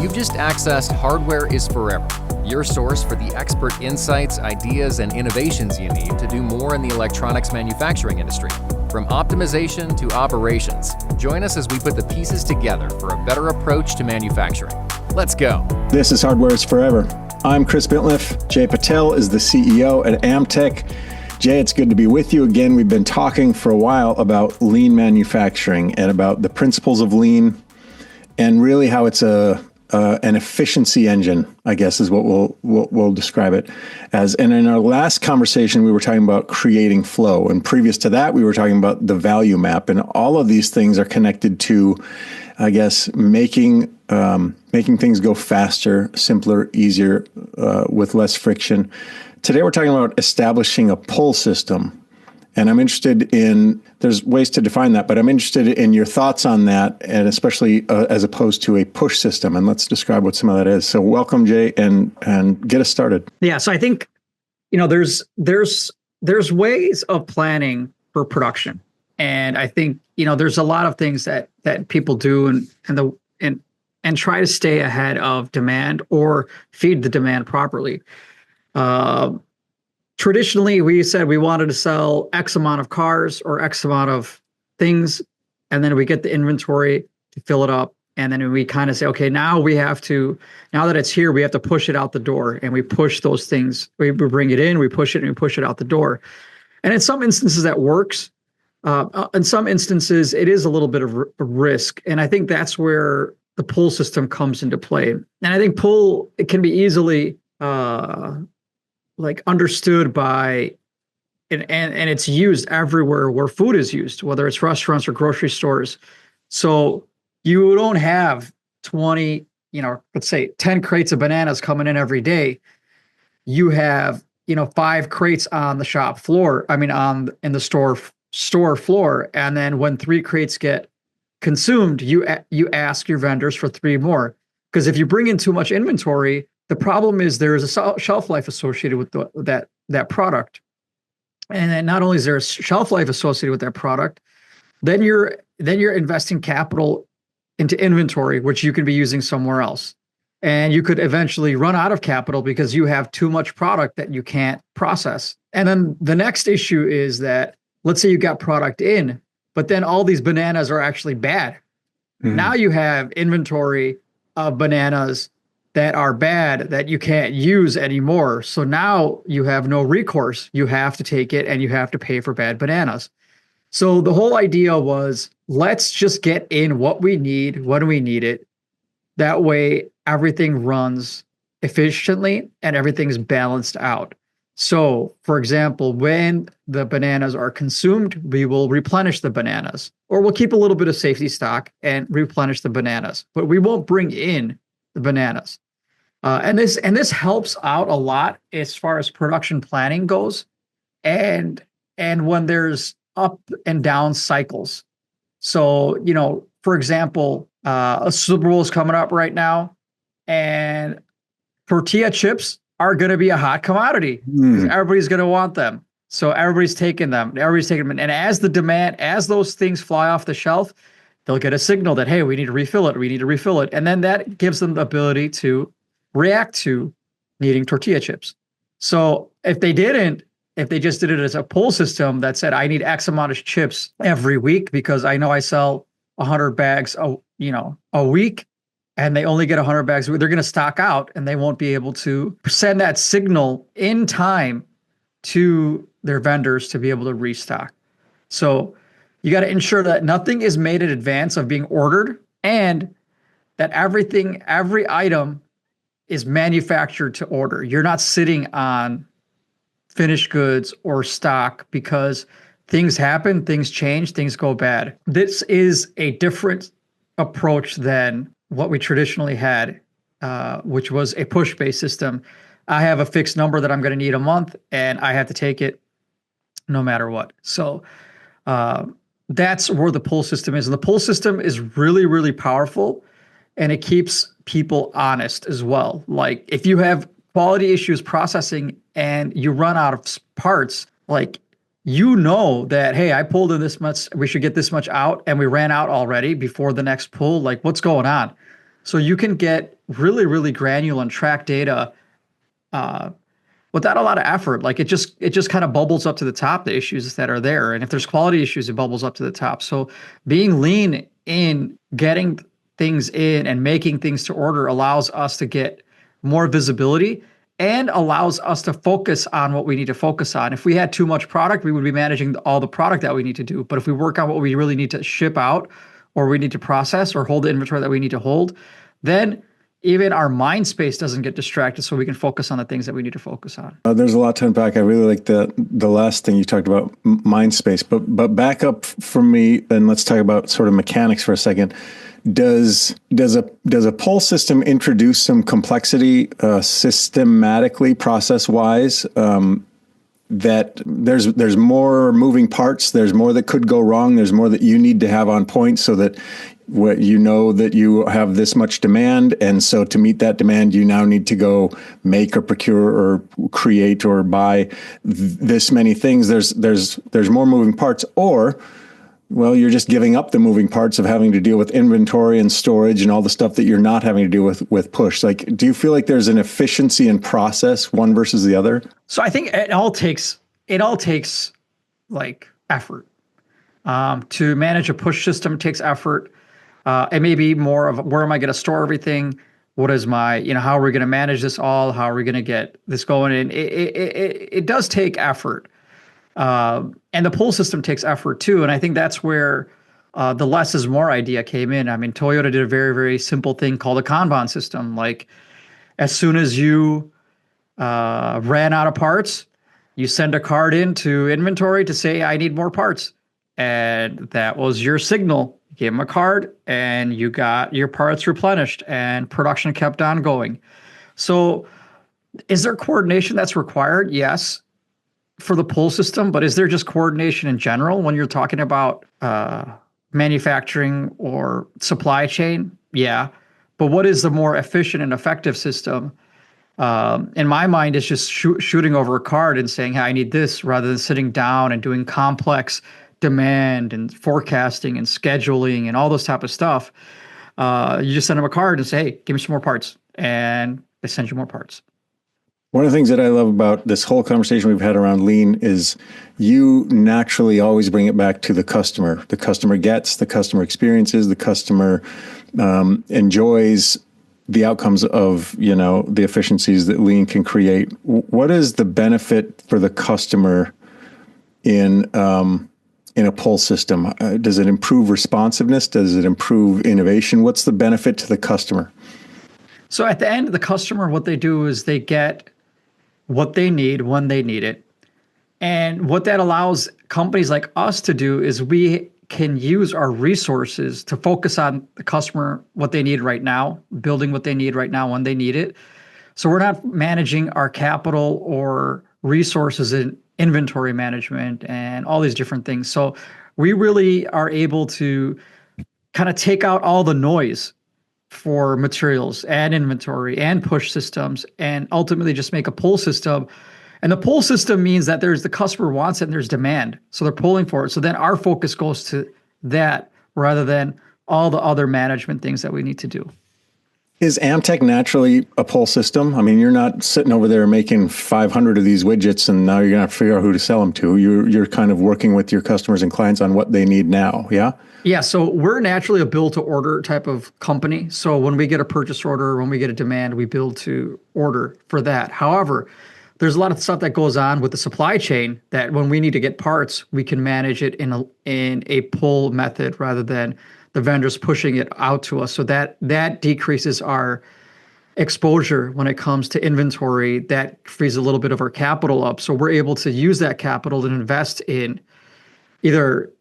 You've just accessed Hardware is Forever, your source for the expert insights, ideas, and innovations you need to do more in the electronics manufacturing industry. From optimization to operations, join us as we put the pieces together for a better approach to manufacturing. Let's go. This is Hardware is Forever. I'm Chris Bitliff. Jay Patel is the CEO at Amtech. Jay, it's good to be with you again. We've been talking for a while about lean manufacturing and about the principles of lean and really how it's an efficiency engine, I guess is what we'll describe it as. And in our last conversation, we were talking about creating flow. And previous to that, we were talking about the value map. And all of these things are connected to, I guess, making things go faster, simpler, easier, with less friction. Today, we're talking about establishing a pull system. And I'm interested in, there's ways to define that, but I'm interested in your thoughts on that, and especially as opposed to a push system. And let's describe what some of that is. So welcome, Jay, and get us started. Yeah, so I think, there's ways of planning for production. And I think, there's a lot of things that people do and try to stay ahead of demand or feed the demand properly. Traditionally, we said we wanted to sell X amount of cars or X amount of things, and then we get the inventory to fill it up. And then we kind of say, okay, now that it's here, we have to push it out the door. And we push those things. We bring it in, we push it, and we push it out the door. And in some instances, that works. In some instances, it is a little bit of a risk. And I think that's where the pull system comes into play. And I think it can be easily understood by, and it's used everywhere where food is used, whether it's restaurants or grocery stores. So you don't have 20, let's say 10 crates of bananas coming in every day. You have, 5 crates on the shop floor. In the store floor. And then when 3 crates get consumed, you ask your vendors for 3 more. Because if you bring in too much inventory, the problem is there is a shelf life associated with that product. And then not only is there a shelf life associated with that product, then you're investing capital into inventory, which you can be using somewhere else. And you could eventually run out of capital because you have too much product that you can't process. And then the next issue is that, let's say you got product in, but then all these bananas are actually bad. Mm-hmm. Now you have inventory of bananas that are bad that you can't use anymore. So now you have no recourse. You have to take it and you have to pay for bad bananas. So the whole idea was, let's just get in what we need when we need it. That way everything runs efficiently and everything's balanced out. So, for example, when the bananas are consumed, we will replenish the bananas, or we'll keep a little bit of safety stock and replenish the bananas, but we won't bring in the bananas. And this helps out a lot as far as production planning goes, and when there's up and down cycles. So, for example, a Super Bowl is coming up right now, and tortilla chips are going to be a hot commodity. Everybody's going to want them. So everybody's taking them. And as those things fly off the shelf, they'll get a signal that, hey, we need to refill it. And then that gives them the ability to react to needing tortilla chips. So if they just did it as a pull system that said, I need X amount of chips every week because I know I sell 100 bags a week, and they only get 100 bags, they're going to stock out and they won't be able to send that signal in time to their vendors to be able to restock. So you got to ensure that nothing is made in advance of being ordered, and that every item is manufactured to order. You're not sitting on finished goods or stock because things happen, things change, things go bad. This is a different approach than what we traditionally had, which was a push-based system. I have a fixed number that I'm going to need a month, and I have to take it no matter what. So that's where the pull system is. And the pull system is really, really powerful, and it keeps people honest as well. Like if you have quality issues processing and you run out of parts, like that, hey, I pulled in this much, we should get this much out, and we ran out already before the next pull. Like, what's going on? So you can get really, really granular and track data without a lot of effort. Like it just kind of bubbles up to the top, the issues that are there. And if there's quality issues, it bubbles up to the top. So being lean in getting things in and making things to order allows us to get more visibility and allows us to focus on what we need to focus on. If we had too much product, we would be managing all the product that we need to do. But if we work on what we really need to ship out, or we need to process or hold the inventory that we need to hold, then even our mind space doesn't get distracted, so we can focus on the things that we need to focus on. There's a lot to unpack. I really like the last thing you talked about, mind space. But back up for me, and let's talk about sort of mechanics for a second. Does a pull system introduce some complexity systematically, process wise? That there's more moving parts, there's more that could go wrong, there's more that you need to have on point so that what you know that you have this much demand, and so to meet that demand you now need to go make or procure or create or buy this many things. There's more moving parts, or well, you're just giving up the moving parts of having to deal with inventory and storage and all the stuff that you're not having to deal with push. Like, do you feel like there's an efficiency in process, one versus the other? So I think it all takes like effort. To manage a push system takes effort. It may be more of where am I going to store everything? What is my, how are we going to manage this all? How are we going to get this going? And it does take effort. And the pull system takes effort too. And I think that's where the less is more idea came in. I mean, Toyota did a very, very simple thing called a Kanban system. Like as soon as you ran out of parts, you send a card into inventory to say, I need more parts. And that was your signal. You gave them a card and you got your parts replenished and production kept on going. So is there coordination that's required? Yes, for the pull system, but is there just coordination in general when you're talking about manufacturing or supply chain? Yeah. But what is the more efficient and effective system? In my mind, it's just shooting over a card and saying, hey, I need this, rather than sitting down and doing complex demand and forecasting and scheduling and all those type of stuff. You just send them a card and say, hey, give me some more parts. And they send you more parts. One of the things that I love about this whole conversation we've had around lean is you naturally always bring it back to the customer. The customer gets, the customer experiences, the customer enjoys the outcomes of, the efficiencies that lean can create. What is the benefit for the customer in a pull system? Does it improve responsiveness? Does it improve innovation? What's the benefit to the customer? So at the end, the customer, what they do is they get what they need when they need it. And what that allows companies like us to do is we can use our resources to focus on the customer, what they need right now, building what they need right now when they need it. So we're not managing our capital or resources in inventory management and all these different things. So we really are able to kind of take out all the noise for materials and inventory and push systems and ultimately just make a pull system. And the pull system means that the customer wants it and there's demand. So they're pulling for it. So then our focus goes to that rather than all the other management things that we need to do. Is Amtech naturally a pull system? I mean, you're not sitting over there making 500 of these widgets and now you're going to have to figure out who to sell them to. You're kind of working with your customers and clients on what they need now. Yeah. Yeah, so we're naturally a build to order type of company. So when we get a purchase order, when we get a demand, we build to order for that. However, there's a lot of stuff that goes on with the supply chain that when we need to get parts, we can manage it in a pull method rather than the vendors pushing it out to us. So that decreases our exposure when it comes to inventory. That frees a little bit of our capital up. So we're able to use that capital and invest in either,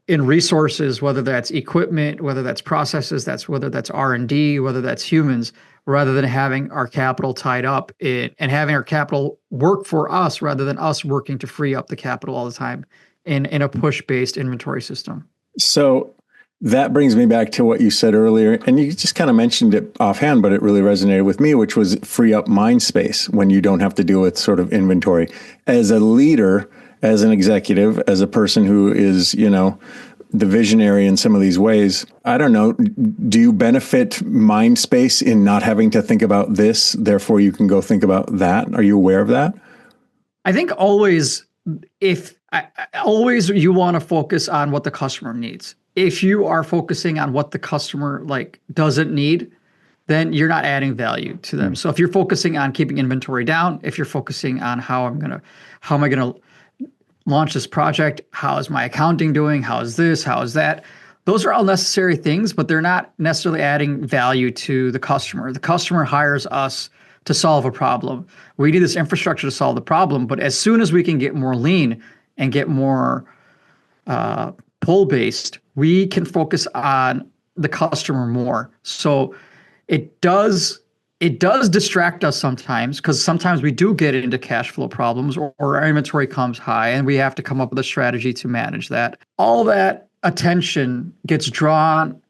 in resources, whether that's equipment, whether that's processes, whether that's R&D, whether that's humans, rather than having our capital tied up and having our capital work for us rather than us working to free up the capital all the time in a push-based inventory system. So that brings me back to what you said earlier, and you just kind of mentioned it offhand, but it really resonated with me, which was free up mind space when you don't have to deal with sort of inventory. As a leader, as an executive, as a person who is, the visionary in some of these ways. I don't know. Do you benefit mind space in not having to think about this? Therefore, you can go think about that. Are you aware of that? I think always, always you want to focus on what the customer needs. If you are focusing on what the customer doesn't need, then you're not adding value to them. So if you're focusing on keeping inventory down, if you're focusing on how am I gonna launch this project, how is my accounting doing, how is this, how is that, those are all necessary things, but they're not necessarily adding value to the customer. The customer hires us to solve a problem. We need this infrastructure to solve the problem, but as soon as we can get more lean and get more pull-based, we can focus on the customer more. So it does distract us sometimes, because sometimes we do get into cash flow problems, or our inventory comes high and we have to come up with a strategy to manage that. All that attention gets drawn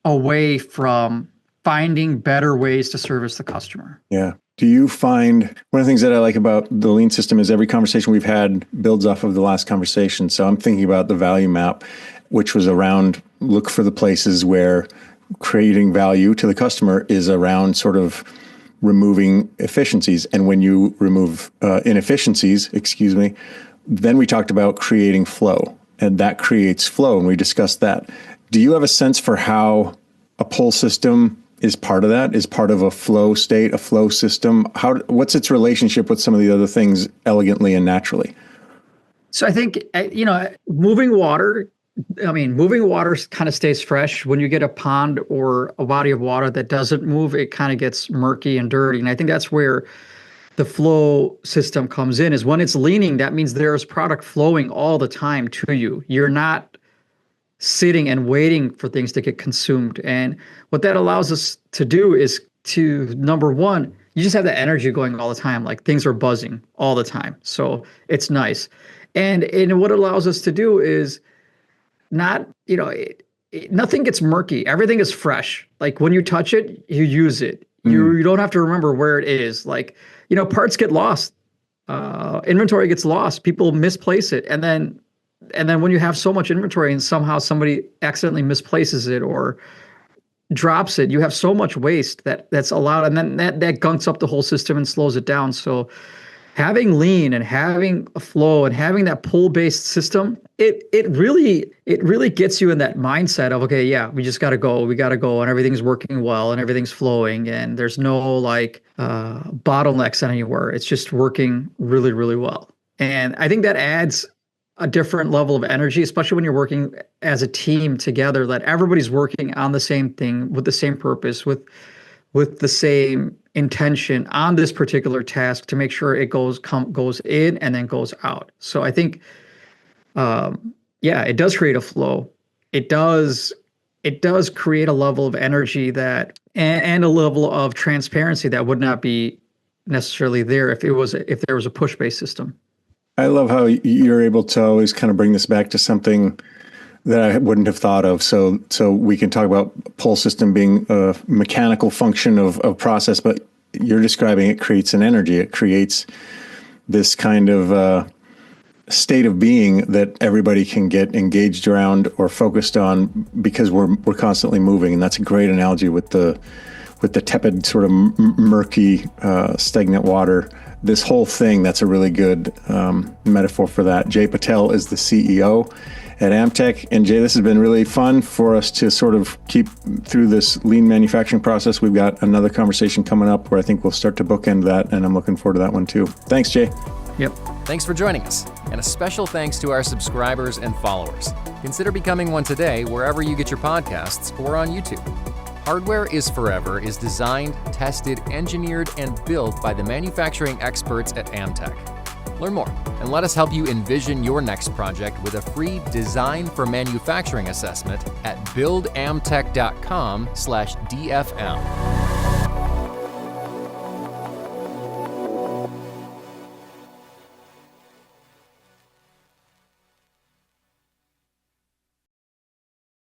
away from finding better ways to service the customer. Yeah. Do you find one of the things that I like about the lean system is every conversation we've had builds off of the last conversation. So I'm thinking about the value map, which was around look for the places where creating value to the customer is around sort of removing efficiencies. And when you remove inefficiencies, then we talked about creating flow, and that creates flow. And we discussed that. Do you have a sense for how a pull system is part of that, is part of a flow state, a flow system? What's its relationship with some of the other things elegantly and naturally? So I think, moving water kind of stays fresh. When you get a pond or a body of water that doesn't move, it kind of gets murky and dirty. And I think that's where the flow system comes in, is when it's leaning, that means there's product flowing all the time to you. You're not sitting and waiting for things to get consumed. And what that allows us to do is to, number one, you just have that energy going all the time. Like things are buzzing all the time. So it's nice. And what it allows us to do is not, nothing gets murky. Everything is fresh. Like when you touch it, you use it. You don't have to remember where it is. Like, parts get lost. Inventory gets lost. People misplace it. And then when you have so much inventory and somehow somebody accidentally misplaces it or drops it, you have so much waste that's allowed. And then that gunks up the whole system and slows it down. So having lean and having a flow and having that pull-based system, it really gets you in that mindset of, okay, yeah, we just got to go, and everything's working well and everything's flowing and there's no bottlenecks anywhere. It's just working really, really well. And I think that adds a different level of energy, especially when you're working as a team together, that everybody's working on the same thing with the same purpose, with the same intention on this particular task to make sure it goes in and then goes out. So I think, it does create a flow. It does create a level of energy that and a level of transparency that would not be necessarily there if there was a push-based system. I love how you're able to always kind of bring this back to something that I wouldn't have thought of. So we can talk about pull system being a mechanical function of process, but you're describing it creates an energy. It creates this kind of state of being that everybody can get engaged around or focused on because we're constantly moving. And that's a great analogy with the tepid sort of murky stagnant water. This whole thing, that's a really good metaphor for that. Jay Patel is the CEO at Amtech. And Jay, this has been really fun for us to sort of keep through this lean manufacturing process. We've got another conversation coming up where I think we'll start to bookend that, and I'm looking forward to that one too. Thanks, Jay. Yep. Thanks for joining us. And a special thanks to our subscribers and followers. Consider becoming one today wherever you get your podcasts or on YouTube. Hardware is Forever is designed, tested, engineered, and built by the manufacturing experts at Amtech. Learn more and let us help you envision your next project with a free Design for Manufacturing assessment at buildamtech.com/DFM.